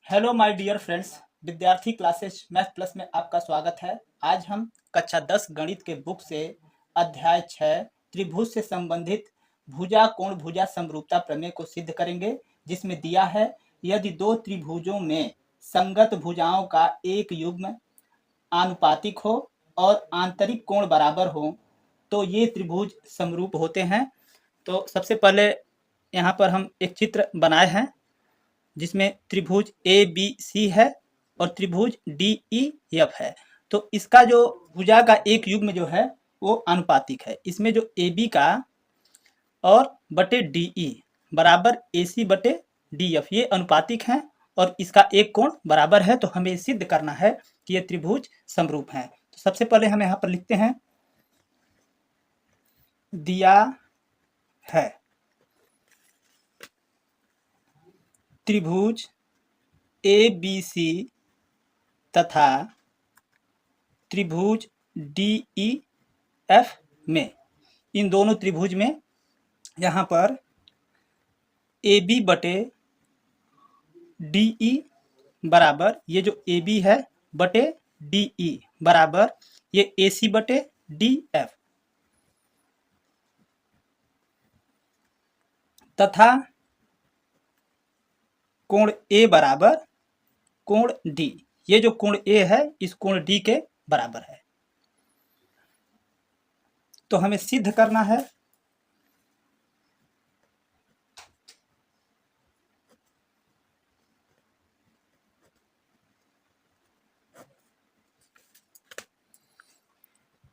Hello my dear friends. Vidyarthi classes math plus में आपका स्वागत है। आज हम कक्षा 10 गणित के बुक से अध्याय 6 त्रिभुज से संबंधित भुजा कोण भुजा समरूपता प्रमेय को सिद्ध करेंगे, जिसमें दिया है यदि दो त्रिभुजों में संगत भुजाओं का एक युग्म आनुपातिक हो और आंतरिक कोण बराबर हो तो ये त्रिभुज समरूप होते हैं। तो सबसे पहले यहाँ पर हम एक चित्र बनाए हैं जिसमें त्रिभुज ए बी सी है और त्रिभुज डी ई एफ है। तो इसका जो भुजा का एक युग्म जो है वो अनुपातिक है। इसमें जो ए बी का और बटे डी ई बराबर ए सी बटे डी एफ ये अनुपातिक हैं और इसका एक कोण बराबर है। तो हमें सिद्ध करना है कि ये त्रिभुज समरूप हैं। तो सबसे पहले हम यहाँ पर लिखते हैं, दिया है त्रिभुज ए बी सी तथा त्रिभुज डी ई एफ में, इन दोनों त्रिभुज में यहाँ पर ए बी बटे डी ई बराबर ये जो ए बी है बटे डी ई बराबर ये ए सी बटे डी एफ तथा कोण ए बराबर कोण डी, ये जो कोण ए है इस कोण डी के बराबर है। तो हमें सिद्ध करना है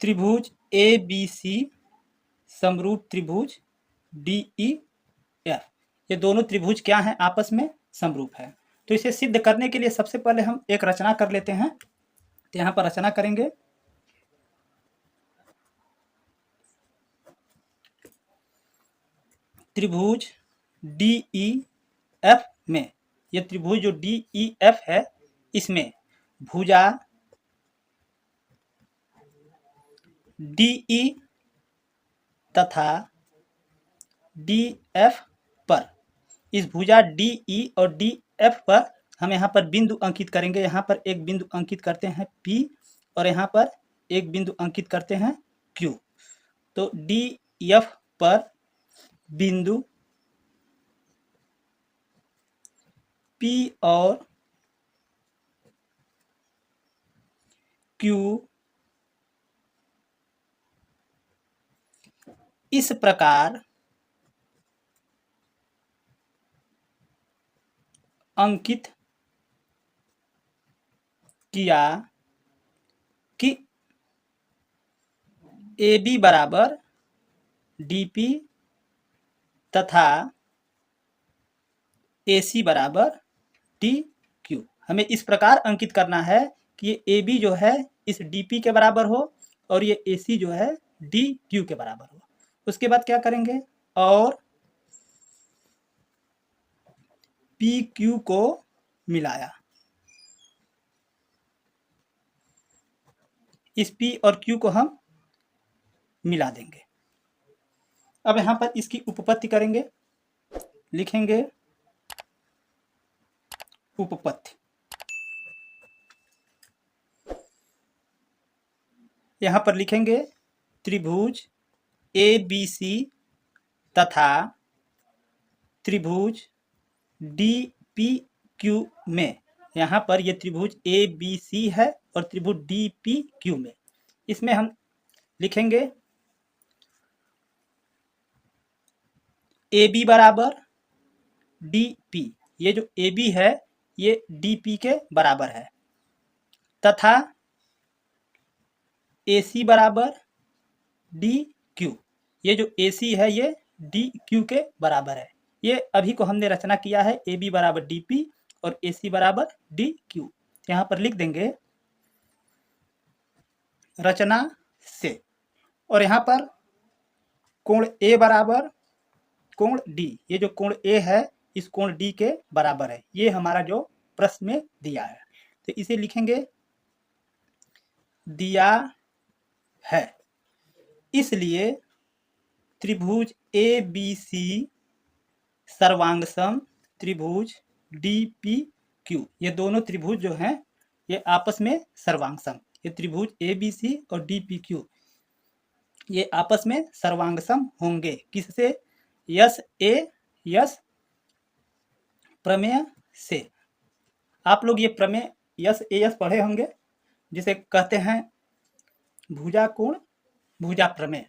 त्रिभुज ए बी सी समरूप त्रिभुज डी ई एफ, ये दोनों त्रिभुज क्या हैं, आपस में समरूप है। तो इसे सिद्ध करने के लिए सबसे पहले हम एक रचना कर लेते हैं। तो यहाँ पर रचना करेंगे, त्रिभुज डी ई एफ में, ये त्रिभुज जो डी ई एफ है इसमें भुजा डी ई तथा डी एफ पर, इस भुजा डी ई और डी एफ पर हम यहाँ पर बिंदु अंकित करेंगे। यहाँ पर एक बिंदु अंकित करते हैं P और यहाँ पर एक बिंदु अंकित करते हैं Q। तो डी एफ पर बिंदु P और Q इस प्रकार अंकित किया कि ए बी बराबर डी पी तथा ए सी बराबर डी क्यू। हमें इस प्रकार अंकित करना है कि ये ए बी जो है इस डी पी के बराबर हो और ये ए सी जो है डी क्यू के बराबर हो। उसके बाद क्या करेंगे, और पी क्यू को मिलाया। इस पी और क्यू को हम मिला देंगे। अब यहाँ पर इसकी उपपत्ति करेंगे, लिखेंगे उपपत्ति। यहाँ पर लिखेंगे त्रिभुज ए बी सी तथा त्रिभुज डी पी क्यू में, यहाँ पर ये त्रिभुज ए बी सी है और त्रिभुज डी पी क्यू में, इसमें हम लिखेंगे ए बी बराबर डी पी, ये जो ए बी है ये डी पी के बराबर है, तथा ए सी बराबर डी क्यू, ये जो ए सी है ये डी क्यू के बराबर है। ये अभी को हमने रचना किया है, ए बी बराबर डी पी और ए सी बराबर डी क्यू। यहाँ पर लिख देंगे रचना से, और यहाँ पर कोण ए बराबर कोण डी, ये जो कोण ए है इस कोण डी के बराबर है, ये हमारा जो प्रश्न में दिया है। तो इसे लिखेंगे दिया है, इसलिए त्रिभुज ए बी सी सर्वांग सम त्रिभुज डी पी क्यू, ये दोनों त्रिभुज जो हैं ये आपस में सर्वांग सम, ये त्रिभुज ए बी सी और डी पी क्यू ये आपस में सर्वांग सम होंगे। किससे? यस ए यस प्रमेय से। आप लोग ये प्रमेय यस ए यस पढ़े होंगे, जिसे कहते हैं भुजा कोण भुजा प्रमेय।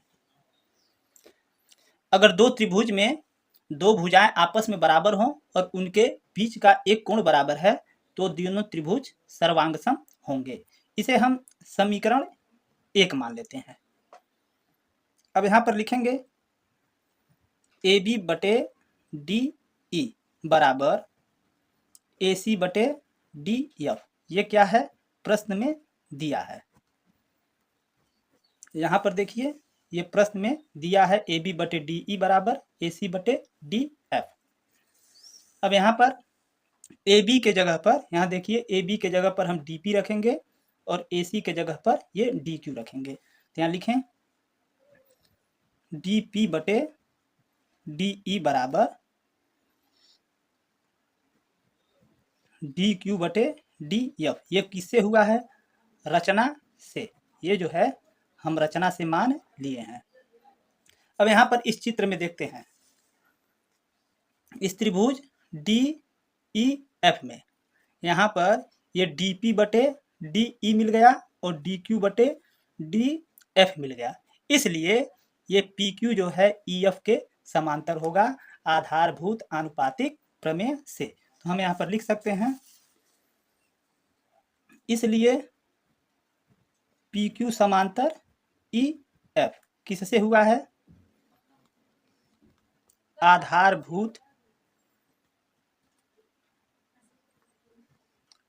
अगर दो त्रिभुज में दो भुजाएं आपस में बराबर हों और उनके बीच का एक कोण बराबर है तो दोनों त्रिभुज सर्वांग सम होंगे। इसे हम समीकरण 1 मान लेते हैं। अब यहां पर लिखेंगे ए बी बटे डी ई बराबर ए सी बटे डी एफ। ये क्या है? प्रश्न में दिया है। यहां पर देखिए ये प्रश्न में दिया है ए बी बटे डी ई बराबर ए सी बटे डी एफ। अब यहाँ पर ए बी के जगह पर, यहाँ देखिए ए बी के जगह पर हम डी पी रखेंगे और ए सी के जगह पर ये डी क्यू रखेंगे। तो यहाँ लिखें डी पी बटे डी ई बराबर डी क्यू बटे डी एफ। ये किससे हुआ है? रचना से। ये जो है हम रचना से मान लिए हैं। अब यहाँ पर इस चित्र में देखते हैं, इस त्रिभुज डी ई एफ में यहाँ पर ये डी पी बटे डी ई मिल गया और डी क्यू बटे डी एफ मिल गया। इसलिए ये पी क्यू जो है ई एफ के समांतर होगा आधारभूत आनुपातिक प्रमेय से। तो हम यहाँ पर लिख सकते हैं इसलिए पी क्यू समांतर ई एफ किससे हुआ है? आधारभूत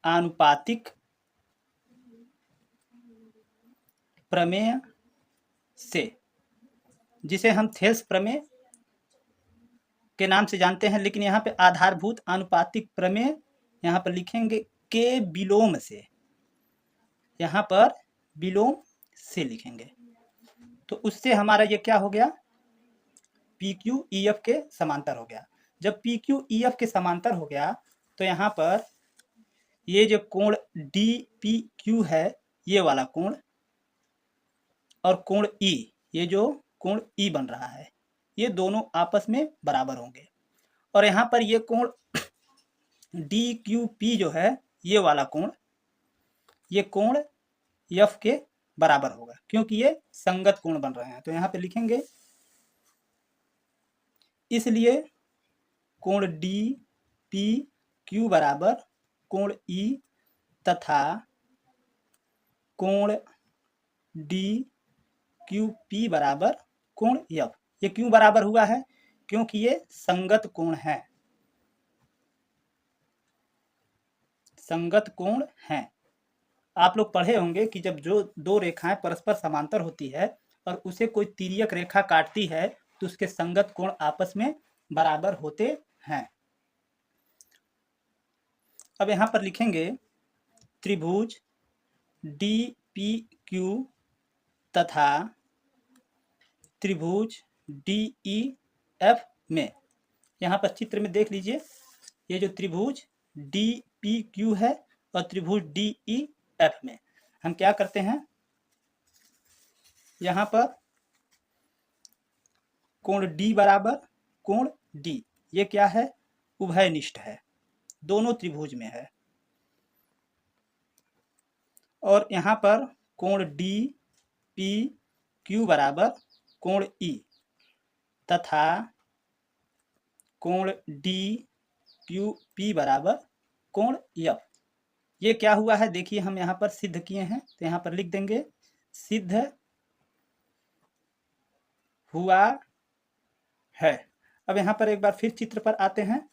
आनुपातिक प्रमेय से, जिसे हम थेल्स प्रमेय के नाम से जानते हैं, लेकिन यहाँ पे आधारभूत आनुपातिक प्रमेय यहाँ पर लिखेंगे के विलोम से, यहाँ पर विलोम से लिखेंगे। तो उससे हमारा ये क्या हो गया? पी क्यू ई एफ के समांतर हो गया। जब पी क्यू ई एफ के समांतर हो गया तो यहाँ पर ये जो कोण डी पी क्यू है ये वाला कोण और कोण ई, ये जो कोण ई बन रहा है, ये दोनों आपस में बराबर होंगे। और यहाँ पर ये कोण डी क्यू पी जो है ये वाला कोण, ये कोण एफ के बराबर होगा क्योंकि ये संगत कोण बन रहे हैं। तो यहाँ पे लिखेंगे इसलिए कोण डी पी क्यू बराबर कोण ई तथा कोण डी क्यू पी बराबर कोण एफ। ये क्यों बराबर हुआ है? क्योंकि ये संगत कोण है, संगत कोण है। आप लोग पढ़े होंगे कि जब जो दो रेखाएं परस्पर समांतर होती है और उसे कोई तिर्यक रेखा काटती है तो उसके संगत कोण आपस में बराबर होते हैं। अब यहाँ पर लिखेंगे त्रिभुज डी पी क्यू तथा त्रिभुज डी ई एफ में, यहाँ पर चित्र में देख लीजिए ये जो त्रिभुज डी पी क्यू है और त्रिभुज डी ई एफ में हम क्या करते हैं, यहाँ पर कोण डी बराबर कोण डी, ये क्या है? उभयनिष्ठ है, दोनों त्रिभुज में है। और यहाँ पर कोण डी पी क्यू बराबर कोण ई तथा कोण डी क्यू पी बराबर कोण एफ। ये क्या हुआ है? देखिए हम यहाँ पर सिद्ध किए हैं, तो यहाँ पर लिख देंगे सिद्ध हुआ है। अब यहाँ पर एक बार फिर चित्र पर आते हैं।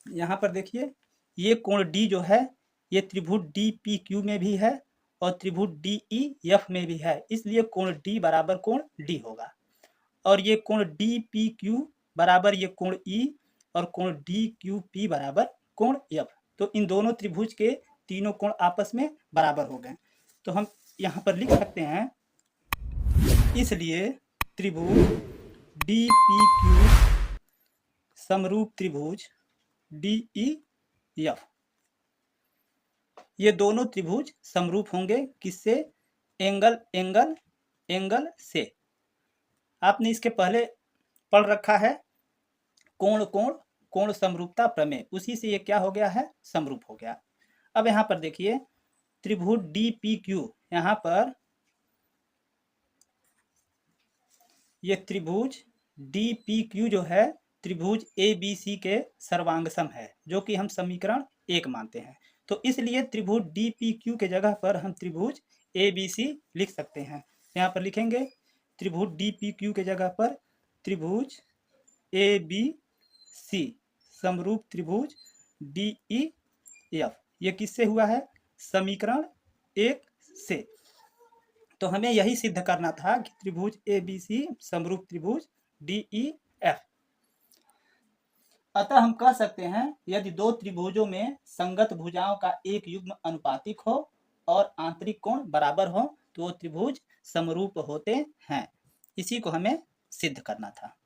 यहाँ पर देखिए ये कोण डी जो है ये त्रिभुज डी पी क्यू में भी है और त्रिभुज डी ई एफ में भी है, इसलिए कोण डी बराबर कोण डी होगा। और ये कोण डी पी क्यू बराबर ये कोण ई और कोण डी क्यू पी बराबर कोण एफ। तो इन दोनों त्रिभुज के तीनों कोण आपस में बराबर हो गए। तो हम यहाँ पर लिख सकते हैं इसलिए त्रिभुज डी पी क्यू समरूप त्रिभुज डी ई एफ। ये दोनों त्रिभुज समरूप होंगे किससे? एंगल एंगल एंगल से। आपने इसके पहले पढ़ रखा है कोण कोण कोण समरूपता प्रमेय, उसी से ये क्या हो गया है? समरूप हो गया। अब यहाँ पर देखिए त्रिभुज डी पी क्यू, यहाँ पर ये त्रिभुज डी पी क्यू जो है त्रिभुज ए बी सी के सर्वांग सम है, जो कि हम समीकरण 1 मानते हैं। तो इसलिए त्रिभुज डी पी क्यू के जगह पर हम त्रिभुज ए बी सी लिख सकते हैं। यहाँ पर लिखेंगे त्रिभुज डी पी क्यू के जगह पर त्रिभुज ए बी सी समरूप त्रिभुज डी ई एफ। ये किससे हुआ है? समीकरण 1 से। तो हमें यही सिद्ध करना था कि त्रिभुज ए बी सी समरूप त्रिभुज डी ई एफ। अतः हम कह सकते हैं यदि दो त्रिभुजों में संगत भुजाओं का एक युग्म अनुपातिक हो और आंतरिक कोण बराबर हो तो वो त्रिभुज समरूप होते हैं। इसी को हमें सिद्ध करना था।